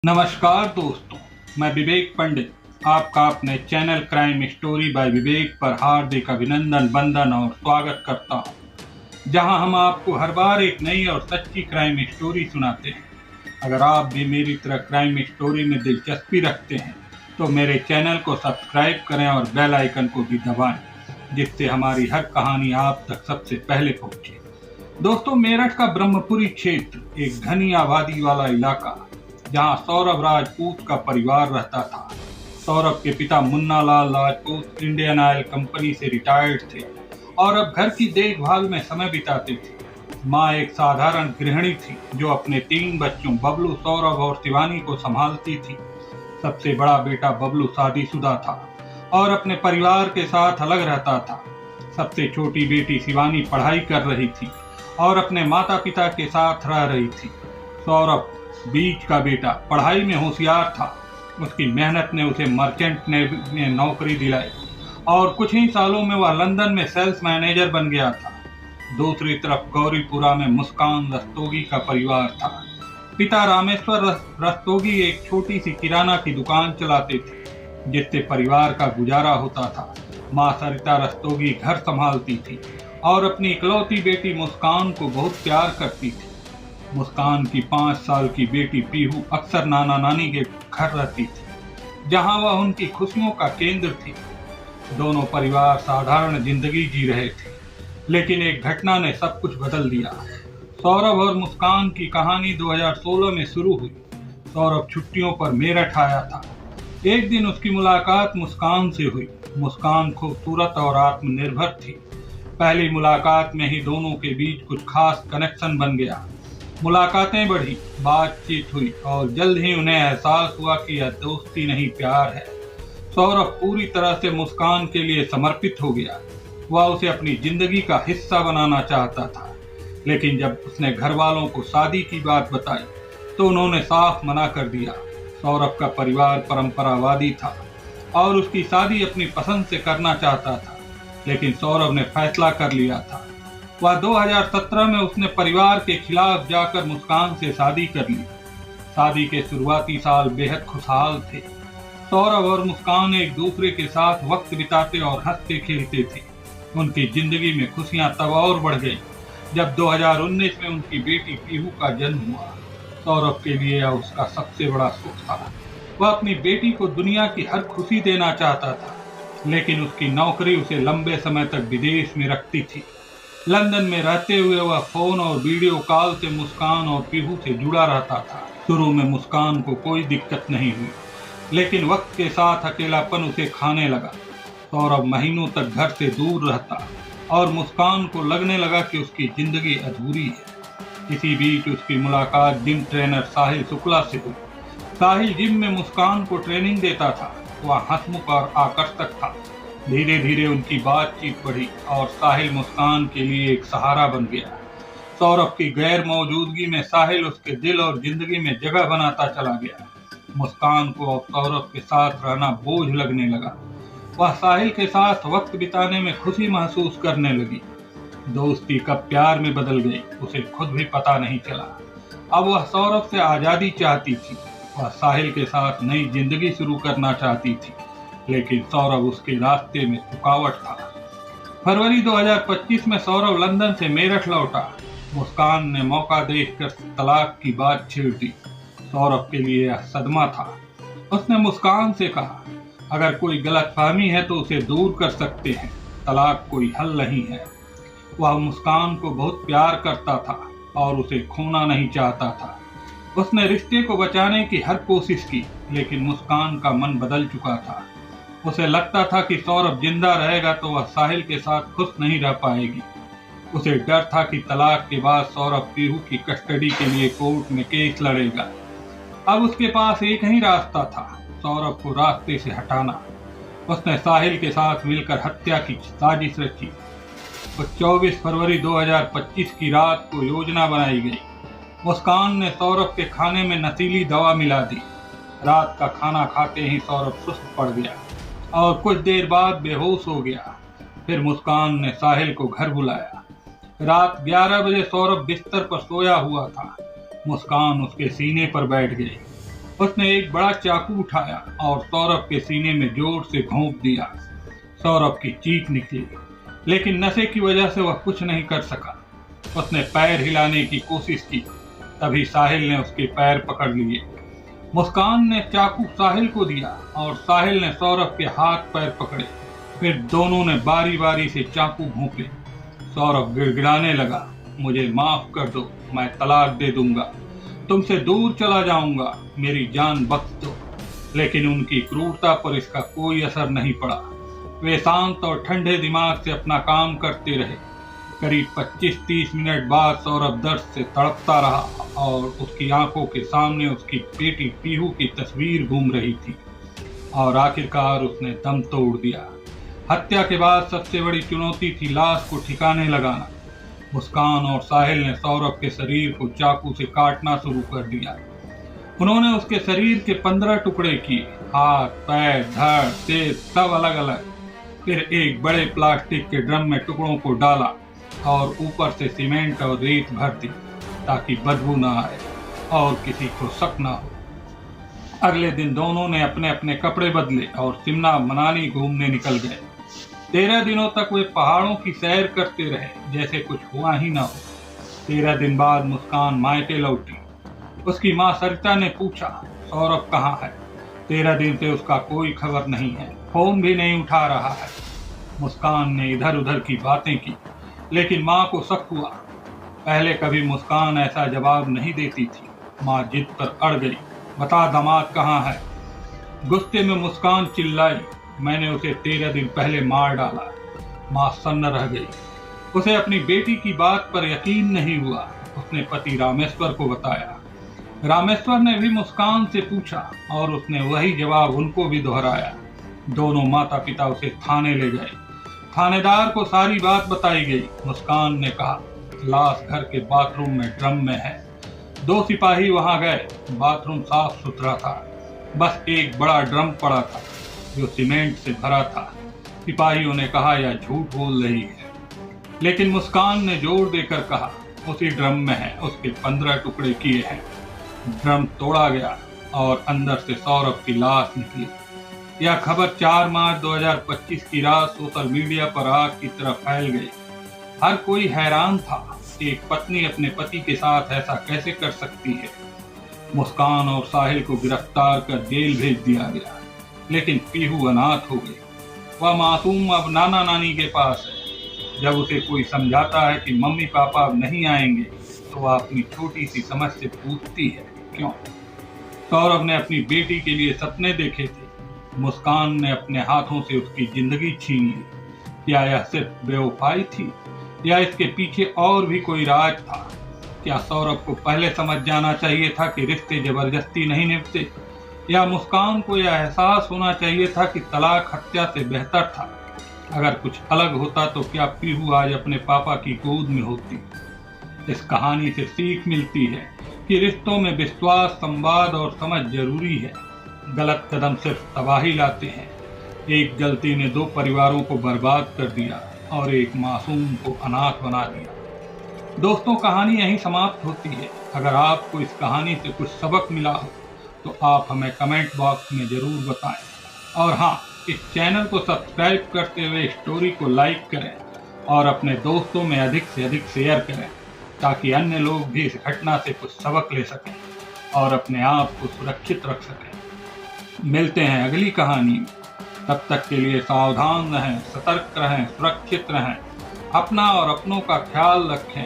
नमस्कार दोस्तों, मैं विवेक पंडित आपका अपने चैनल क्राइम स्टोरी बाय विवेक पर हार्दिक अभिनंदन, वंदन और स्वागत करता हूं, जहां हम आपको हर बार एक नई और सच्ची क्राइम स्टोरी सुनाते हैं। अगर आप भी मेरी तरह क्राइम स्टोरी में दिलचस्पी रखते हैं तो मेरे चैनल को सब्सक्राइब करें और बेल आइकन को भी दबाएं, जिससे हमारी हर कहानी आप तक सबसे पहले पहुंचे। दोस्तों, मेरठ का ब्रह्मपुरी क्षेत्र एक घनी आबादी वाला इलाका, जहां सौरभ राजपूत का परिवार रहता था। सौरभ के पिता Munna Lal Rajput Indian oil company से रिटायर्ड थे और अब घर की देखभाल में समय बिताते थे। माँ एक साधारण गृहिणी थी जो अपने 3 बच्चों बबलू, सौरभ और शिवानी को संभालती थी। सबसे बड़ा बेटा बबलू शादीशुदा था और अपने परिवार के साथ अलग रहता था। सबसे छोटी बेटी शिवानी पढ़ाई कर रही थी और अपने माता पिता के साथ रह रही थी। सौरभ बीच का बेटा पढ़ाई में होशियार था। उसकी मेहनत ने उसे मर्चेंट नेवी में नौकरी दिलाई और कुछ ही सालों में वह लंदन में सेल्स मैनेजर बन गया था। दूसरी तरफ गौरीपुरा में मुस्कान रस्तोगी का परिवार था। पिता रामेश्वर रस्तोगी एक छोटी सी किराना की दुकान चलाते थे, जिससे परिवार का गुजारा होता था। माँ सरिता रस्तोगी घर संभालती थी और अपनी इकलौती बेटी मुस्कान को बहुत प्यार करती थी। मुस्कान की 5 साल की बेटी पीहू अक्सर नाना नानी के घर रहती थी, जहां वह उनकी खुशियों का केंद्र थी। दोनों परिवार साधारण जिंदगी जी रहे थे, लेकिन एक घटना ने सब कुछ बदल दिया। सौरभ और मुस्कान की कहानी 2016 में शुरू हुई। सौरभ छुट्टियों पर मेरठ आया था। एक दिन उसकी मुलाकात मुस्कान से हुई। मुस्कान खूबसूरत और आत्मनिर्भर थी। पहली मुलाकात में ही दोनों के बीच कुछ खास कनेक्शन बन गया। मुलाकातें बढ़ी, बातचीत हुई और जल्द ही उन्हें एहसास हुआ कि यह दोस्ती नहीं प्यार है। सौरभ पूरी तरह से मुस्कान के लिए समर्पित हो गया। वह उसे अपनी जिंदगी का हिस्सा बनाना चाहता था, लेकिन जब उसने घर वालों को शादी की बात बताई तो उन्होंने साफ मना कर दिया। सौरभ का परिवार परंपरावादी था और उसकी शादी अपनी पसंद से करना चाहता था, लेकिन सौरभ ने फैसला कर लिया था। वह 2017 में उसने परिवार के खिलाफ जाकर मुस्कान से शादी कर ली। शादी के शुरुआती साल बेहद खुशहाल थे। सौरभ और मुस्कान एक दूसरे के साथ वक्त बिताते और हंसते खेलते थे। उनकी जिंदगी में खुशियां तब और बढ़ गई जब 2019 में उनकी बेटी पीहू का जन्म हुआ। सौरभ के लिए यह उसका सबसे बड़ा सुख था। वह अपनी बेटी को दुनिया की हर खुशी देना चाहता था, लेकिन उसकी नौकरी उसे लंबे समय तक विदेश में रखती थी। लंदन में रहते हुए वह फोन और वीडियो कॉल से मुस्कान और पीहू से जुड़ा रहता था। शुरू में मुस्कान को कोई दिक्कत नहीं हुई, लेकिन वक्त के साथ अकेलापन उसे खाने लगा। सौरभ महीनों तक घर से दूर रहता और मुस्कान को लगने लगा कि उसकी जिंदगी अधूरी है। इसी बीच उसकी मुलाकात जिम ट्रेनर साहिल शुक्ला से हुई। साहिल जिम में मुस्कान को ट्रेनिंग देता था। वह हंसमुख और आकर्षक था। धीरे धीरे उनकी बातचीत बढ़ी और साहिल मुस्कान के लिए एक सहारा बन गया। सौरभ की गैर मौजूदगी में साहिल उसके दिल और जिंदगी में जगह बनाता चला गया। मुस्कान को अब सौरभ के साथ रहना बोझ लगने लगा। वह साहिल के साथ वक्त बिताने में खुशी महसूस करने लगी। दोस्ती कब प्यार में बदल गई उसे खुद भी पता नहीं चला। अब वह सौरभ से आजादी चाहती थी। वह साहिल के साथ नई जिंदगी शुरू करना चाहती थी, लेकिन सौरभ उसके रास्ते में रुकावट था। फरवरी 2025 में सौरभ लंदन से मेरठ लौटा। मुस्कान ने मौका देखकर तलाक की बात छेड़ दी। सौरभ के लिए यह सदमा था। उसने मुस्कान से कहा, अगर कोई गलतफहमी है तो उसे दूर कर सकते हैं, तलाक कोई हल नहीं है। वह मुस्कान को बहुत प्यार करता था और उसे खोना नहीं चाहता था। उसने रिश्ते को बचाने की हर कोशिश की, लेकिन मुस्कान का मन बदल चुका था। उसे लगता था कि सौरभ जिंदा रहेगा तो वह साहिल के साथ खुश नहीं रह पाएगी। उसे डर था कि तलाक के बाद सौरभ पीहू की कस्टडी के लिए कोर्ट में केस लड़ेगा। अब उसके पास एक ही रास्ता था, सौरभ को रास्ते से हटाना। उसने साहिल के साथ मिलकर हत्या की साजिश रची। 24 फरवरी 2025 की रात को योजना बनाई गई। मुस्कान ने सौरभ के खाने में नशीली दवा मिला दी। रात का खाना खाते ही सौरभ सुस्त पड़ गया और कुछ देर बाद बेहोश हो गया। फिर मुस्कान ने साहिल को घर बुलाया। रात 11 बजे सौरभ बिस्तर पर सोया हुआ था। मुस्कान उसके सीने पर बैठ गई उसने एक बड़ा चाकू उठाया और सौरभ के सीने में जोर से घोंप दिया। सौरभ की चीख निकली, लेकिन नशे की वजह से वह कुछ नहीं कर सका। उसने पैर हिलाने की कोशिश की, तभी साहिल ने उसके पैर पकड़ लिए। मुस्कान ने चाकू साहिल को दिया और साहिल ने सौरभ के हाथ पैर पकड़े। फिर दोनों ने बारी बारी से चाकू घोंपे। सौरभ गिड़गिड़ाने लगा, मुझे माफ कर दो, मैं तलाक दे दूंगा, तुमसे दूर चला जाऊंगा, मेरी जान बख्श दो। लेकिन उनकी क्रूरता पर इसका कोई असर नहीं पड़ा। वे शांत और ठंडे दिमाग से अपना काम करते रहे। करीब 25-30 मिनट बाद सौरभ दर्द से तड़पता रहा और उसकी आंखों के सामने उसकी बेटी पीहू की तस्वीर घूम रही थी और आखिरकार उसने दम तोड़ दिया। हत्या के बाद सबसे बड़ी चुनौती थी लाश को ठिकाने लगाना। मुस्कान और साहिल ने सौरभ के शरीर को चाकू से काटना शुरू कर दिया। उन्होंने उसके शरीर के 15 टुकड़े किए, हाथ, पैर, धड़, पेट सब अलग अलग। फिर एक बड़े प्लास्टिक के ड्रम में टुकड़ों को डाला और ऊपर से सीमेंट और रेत भर दी ताकि बदबू न आए और किसी को शक न हो। अगले दिन दोनों ने अपने अपने कपड़े बदले और शिमला मनाली घूमने निकल गए। 13 दिनों तक वे पहाड़ों की सैर करते रहे जैसे कुछ हुआ ही ना हो। 13 दिन बाद मुस्कान मायके लौटी। उसकी माँ सरिता ने पूछा, सौरभ कहाँ है? 13 दिन से उसका कोई खबर नहीं है, फोन भी नहीं उठा रहा है। मुस्कान ने इधर उधर की बातें की, लेकिन माँ को शक हुआ। पहले कभी मुस्कान ऐसा जवाब नहीं देती थी। माँ जिद पर अड़ गई, बता दामाद कहाँ है? गुस्से में मुस्कान चिल्लाई, मैंने उसे 13 दिन पहले मार डाला। माँ सन्न रह गई। उसे अपनी बेटी की बात पर यकीन नहीं हुआ। उसने पति रामेश्वर को बताया। रामेश्वर ने भी मुस्कान से पूछा और उसने वही जवाब उनको भी दोहराया। दोनों माता पिता उसे थाने ले गए। थानेदार को सारी बात बताई गई। मुस्कान ने कहा, लाश घर के बाथरूम में ड्रम में है। 2 सिपाही वहां गए। बाथरूम साफ सुथरा था, बस एक बड़ा ड्रम पड़ा था जो सीमेंट से भरा था। सिपाहियों ने कहा यह झूठ बोल रही है, लेकिन मुस्कान ने जोर देकर कहा उसी ड्रम में है, उसके 15 टुकड़े किए हैं। ड्रम तोड़ा गया और अंदर से सौरभ की लाश निकली। यह खबर 4 मार्च 2025 की रात सोशल मीडिया पर आग की तरह फैल गई। हर कोई हैरान था, एक पत्नी अपने पति के साथ ऐसा कैसे कर सकती है। मुस्कान और साहिल को गिरफ्तार कर जेल भेज दिया गया, लेकिन पीहू अनाथ हो गई। वह मासूम अब नाना नानी के पास है। जब उसे कोई समझाता है कि मम्मी पापा अब नहीं आएंगे, तो वह अपनी छोटी सी समझ से पूछती है क्यों। सौरभ ने अपनी बेटी के लिए सपने देखे थे। मुस्कान ने अपने हाथों से उसकी जिंदगी छीन ली। क्या यह सिर्फ बेवफाई थी या इसके पीछे और भी कोई राज था? क्या सौरभ को पहले समझ जाना चाहिए था कि रिश्ते जबरदस्ती नहीं निभते, या मुस्कान को यह एहसास होना चाहिए था कि तलाक हत्या से बेहतर था? अगर कुछ अलग होता तो क्या पीहू आज अपने पापा की गोद में होती? इस कहानी से सीख मिलती है कि रिश्तों में विश्वास, संवाद और समझ जरूरी है। गलत कदम सिर्फ तबाही लाते हैं। एक गलती ने 2 परिवारों को बर्बाद कर दिया और एक मासूम को अनाथ बना दिया। दोस्तों, कहानी यहीं समाप्त होती है। अगर आपको इस कहानी से कुछ सबक मिला हो तो आप हमें कमेंट बॉक्स में जरूर बताएं। और हाँ, इस चैनल को सब्सक्राइब करते हुए स्टोरी को लाइक करें और अपने दोस्तों में अधिक से अधिक शेयर करें, ताकि अन्य लोग भी इस घटना से कुछ सबक ले सकें और अपने आप को सुरक्षित रख सकें। मिलते हैं अगली कहानी में। तब तक के लिए सावधान रहें, सतर्क रहें, सुरक्षित रहें, अपना और अपनों का ख्याल रखें।